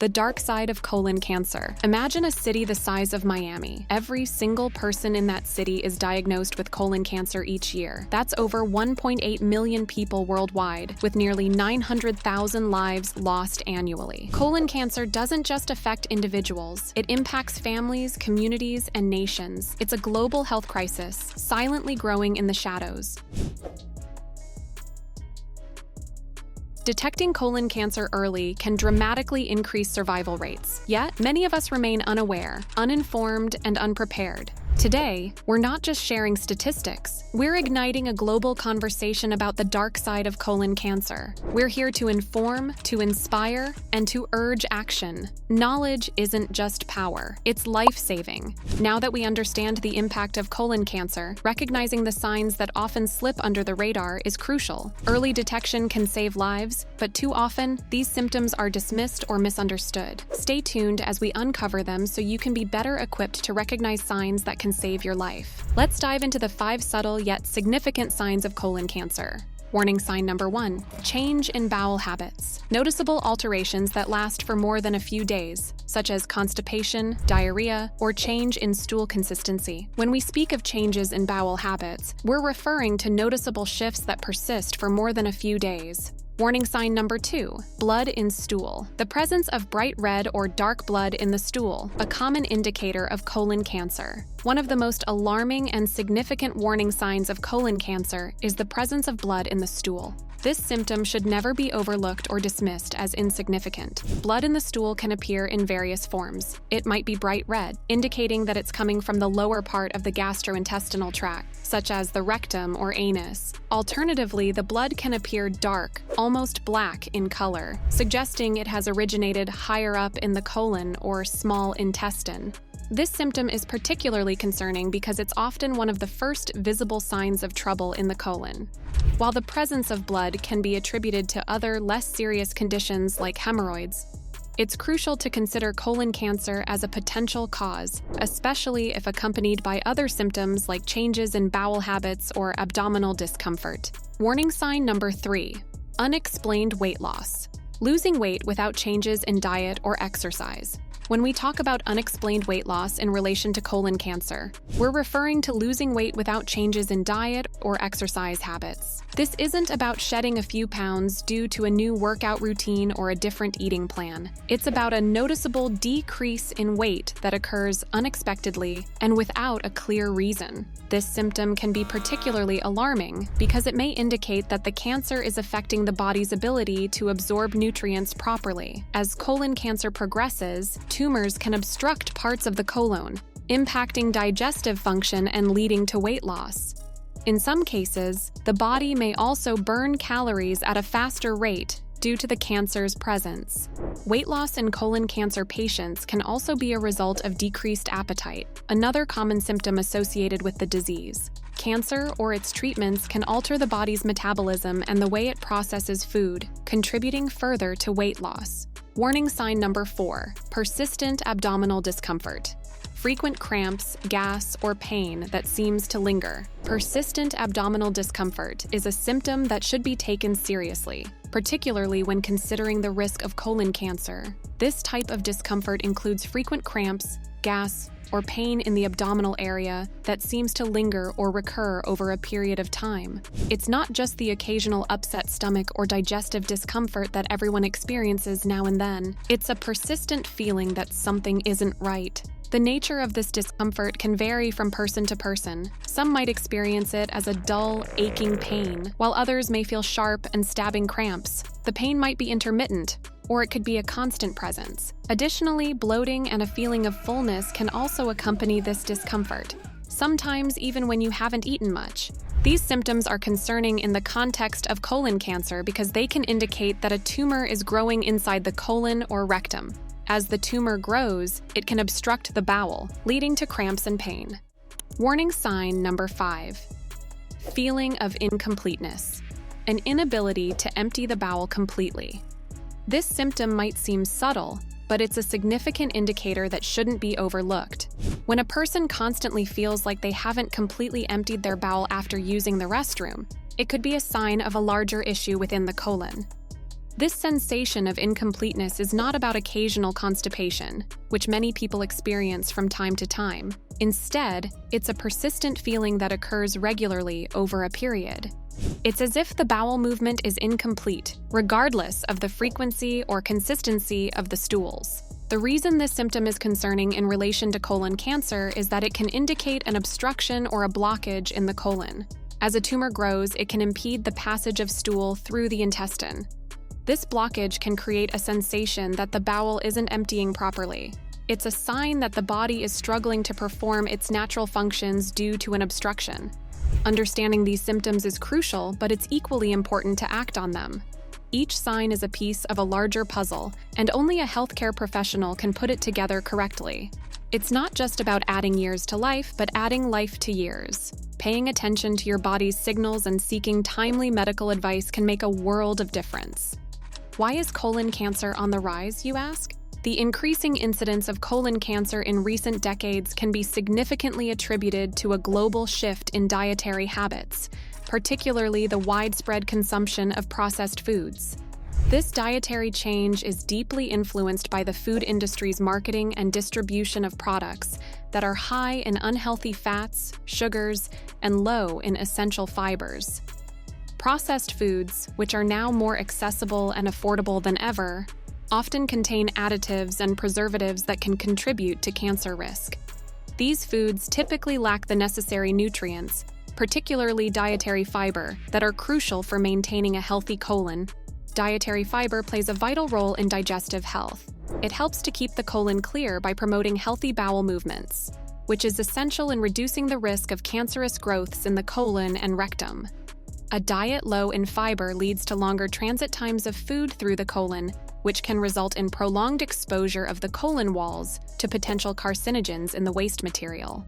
The dark side of colon cancer. Imagine a city the size of Miami. Every single person in that city is diagnosed with colon cancer each year. That's over 1.8 million people worldwide, with nearly 900,000 lives lost annually. Colon cancer doesn't just affect individuals. It impacts families, communities, and nations. It's a global health crisis, silently growing in the shadows. Detecting colon cancer early can dramatically increase survival rates. Yet, many of us remain unaware, uninformed, and unprepared. Today, we're not just sharing statistics. We're igniting a global conversation about the dark side of colon cancer. We're here to inform, to inspire, and to urge action. Knowledge isn't just power, it's life-saving. Now that we understand the impact of colon cancer, recognizing the signs that often slip under the radar is crucial. Early detection can save lives, but too often, these symptoms are dismissed or misunderstood. Stay tuned as we uncover them so you can be better equipped to recognize signs that can save your life. Let's dive into the 5 subtle yet significant signs of colon cancer. Warning sign number 1, change in bowel habits. Noticeable alterations that last for more than a few days, such as constipation, diarrhea, or change in stool consistency. When we speak of changes in bowel habits, we're referring to noticeable shifts that persist for more than a few days. Warning sign number 2, blood in stool. The presence of bright red or dark blood in the stool, a common indicator of colon cancer. One of the most alarming and significant warning signs of colon cancer is the presence of blood in the stool. This symptom should never be overlooked or dismissed as insignificant. Blood in the stool can appear in various forms. It might be bright red, indicating that it's coming from the lower part of the gastrointestinal tract, such as the rectum or anus. Alternatively, the blood can appear dark, almost black in color, suggesting it has originated higher up in the colon or small intestine. This symptom is particularly concerning because it's often one of the first visible signs of trouble in the colon. While the presence of blood can be attributed to other, less serious conditions like hemorrhoids, it's crucial to consider colon cancer as a potential cause, especially if accompanied by other symptoms like changes in bowel habits or abdominal discomfort. Warning sign number 3, unexplained weight loss. Losing weight without changes in diet or exercise. When we talk about unexplained weight loss in relation to colon cancer, we're referring to losing weight without changes in diet or exercise habits. This isn't about shedding a few pounds due to a new workout routine or a different eating plan. It's about a noticeable decrease in weight that occurs unexpectedly and without a clear reason. This symptom can be particularly alarming because it may indicate that the cancer is affecting the body's ability to absorb nutrients properly. As colon cancer progresses, tumors can obstruct parts of the colon, impacting digestive function and leading to weight loss. In some cases, the body may also burn calories at a faster rate due to the cancer's presence. Weight loss in colon cancer patients can also be a result of decreased appetite, another common symptom associated with the disease. Cancer or its treatments can alter the body's metabolism and the way it processes food, contributing further to weight loss. Warning sign number 4, persistent abdominal discomfort. Frequent cramps, gas, or pain that seems to linger. Persistent abdominal discomfort is a symptom that should be taken seriously, particularly when considering the risk of colon cancer. This type of discomfort includes frequent cramps, gas, or pain in the abdominal area that seems to linger or recur over a period of time. It's not just the occasional upset stomach or digestive discomfort that everyone experiences now and then. It's a persistent feeling that something isn't right. The nature of this discomfort can vary from person to person. Some might experience it as a dull, aching pain, while others may feel sharp and stabbing cramps. The pain might be intermittent, or it could be a constant presence. Additionally, bloating and a feeling of fullness can also accompany this discomfort, sometimes even when you haven't eaten much. These symptoms are concerning in the context of colon cancer because they can indicate that a tumor is growing inside the colon or rectum. As the tumor grows, it can obstruct the bowel, leading to cramps and pain. Warning sign number 5, feeling of incompleteness, an inability to empty the bowel completely. This symptom might seem subtle, but it's a significant indicator that shouldn't be overlooked. When a person constantly feels like they haven't completely emptied their bowel after using the restroom, it could be a sign of a larger issue within the colon. This sensation of incompleteness is not about occasional constipation, which many people experience from time to time. Instead, it's a persistent feeling that occurs regularly over a period. It's as if the bowel movement is incomplete, regardless of the frequency or consistency of the stools. The reason this symptom is concerning in relation to colon cancer is that it can indicate an obstruction or a blockage in the colon. As a tumor grows, it can impede the passage of stool through the intestine. This blockage can create a sensation that the bowel isn't emptying properly. It's a sign that the body is struggling to perform its natural functions due to an obstruction. Understanding these symptoms is crucial, but it's equally important to act on them. Each sign is a piece of a larger puzzle, and only a healthcare professional can put it together correctly. It's not just about adding years to life, but adding life to years. Paying attention to your body's signals and seeking timely medical advice can make a world of difference. Why is colon cancer on the rise, you ask? The increasing incidence of colon cancer in recent decades can be significantly attributed to a global shift in dietary habits, particularly the widespread consumption of processed foods. This dietary change is deeply influenced by the food industry's marketing and distribution of products that are high in unhealthy fats, sugars, and low in essential fibers. Processed foods, which are now more accessible and affordable than ever, often contain additives and preservatives that can contribute to cancer risk. These foods typically lack the necessary nutrients, particularly dietary fiber, that are crucial for maintaining a healthy colon. Dietary fiber plays a vital role in digestive health. It helps to keep the colon clear by promoting healthy bowel movements, which is essential in reducing the risk of cancerous growths in the colon and rectum. A diet low in fiber leads to longer transit times of food through the colon, which can result in prolonged exposure of the colon walls to potential carcinogens in the waste material.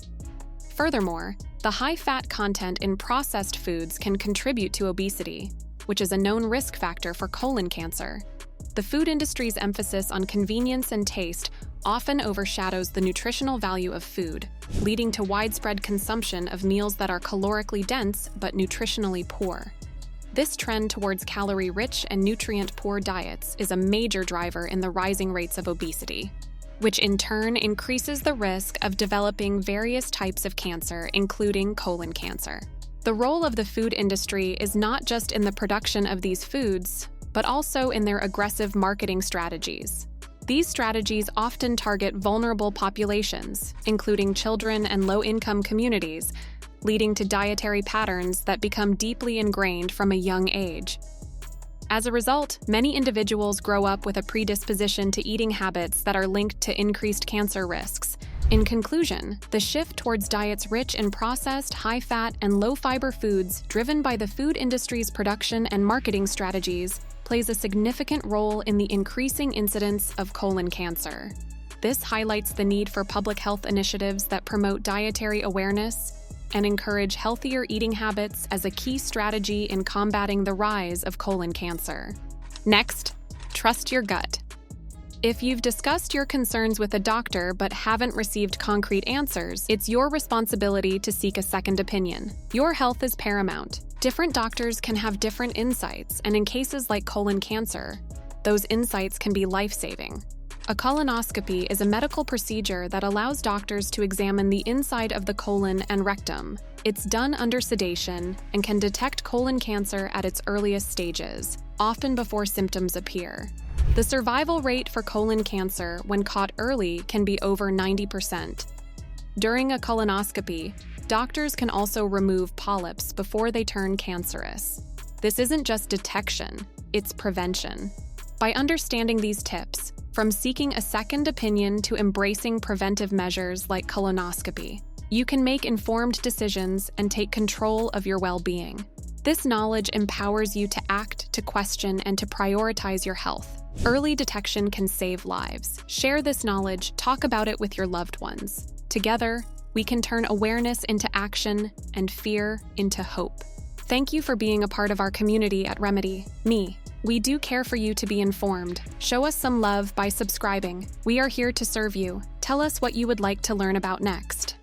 Furthermore, the high fat content in processed foods can contribute to obesity, which is a known risk factor for colon cancer. The food industry's emphasis on convenience and taste often overshadows the nutritional value of food, leading to widespread consumption of meals that are calorically dense but nutritionally poor. This trend towards calorie-rich and nutrient-poor diets is a major driver in the rising rates of obesity, which in turn increases the risk of developing various types of cancer, including colon cancer. The role of the food industry is not just in the production of these foods, but also in their aggressive marketing strategies. These strategies often target vulnerable populations, including children and low-income communities, leading to dietary patterns that become deeply ingrained from a young age. As a result, many individuals grow up with a predisposition to eating habits that are linked to increased cancer risks. In conclusion, the shift towards diets rich in processed, high-fat, and low-fiber foods driven by the food industry's production and marketing strategies plays a significant role in the increasing incidence of colon cancer. This highlights the need for public health initiatives that promote dietary awareness and encourage healthier eating habits as a key strategy in combating the rise of colon cancer. Next, trust your gut. If you've discussed your concerns with a doctor but haven't received concrete answers, it's your responsibility to seek a second opinion. Your health is paramount. Different doctors can have different insights, and in cases like colon cancer, those insights can be life-saving. A colonoscopy is a medical procedure that allows doctors to examine the inside of the colon and rectum. It's done under sedation and can detect colon cancer at its earliest stages, often before symptoms appear. The survival rate for colon cancer when caught early can be over 90%. During a colonoscopy, doctors can also remove polyps before they turn cancerous. This isn't just detection, it's prevention. By understanding these tips, from seeking a second opinion to embracing preventive measures like colonoscopy, you can make informed decisions and take control of your well-being. This knowledge empowers you to act, to question, and to prioritize your health. Early detection can save lives. Share this knowledge, talk about it with your loved ones. Together, we can turn awareness into action and fear into hope. Thank you for being a part of our community at Remedy Me. We do care for you to be informed. Show us some love by subscribing. We are here to serve you. Tell us what you would like to learn about next.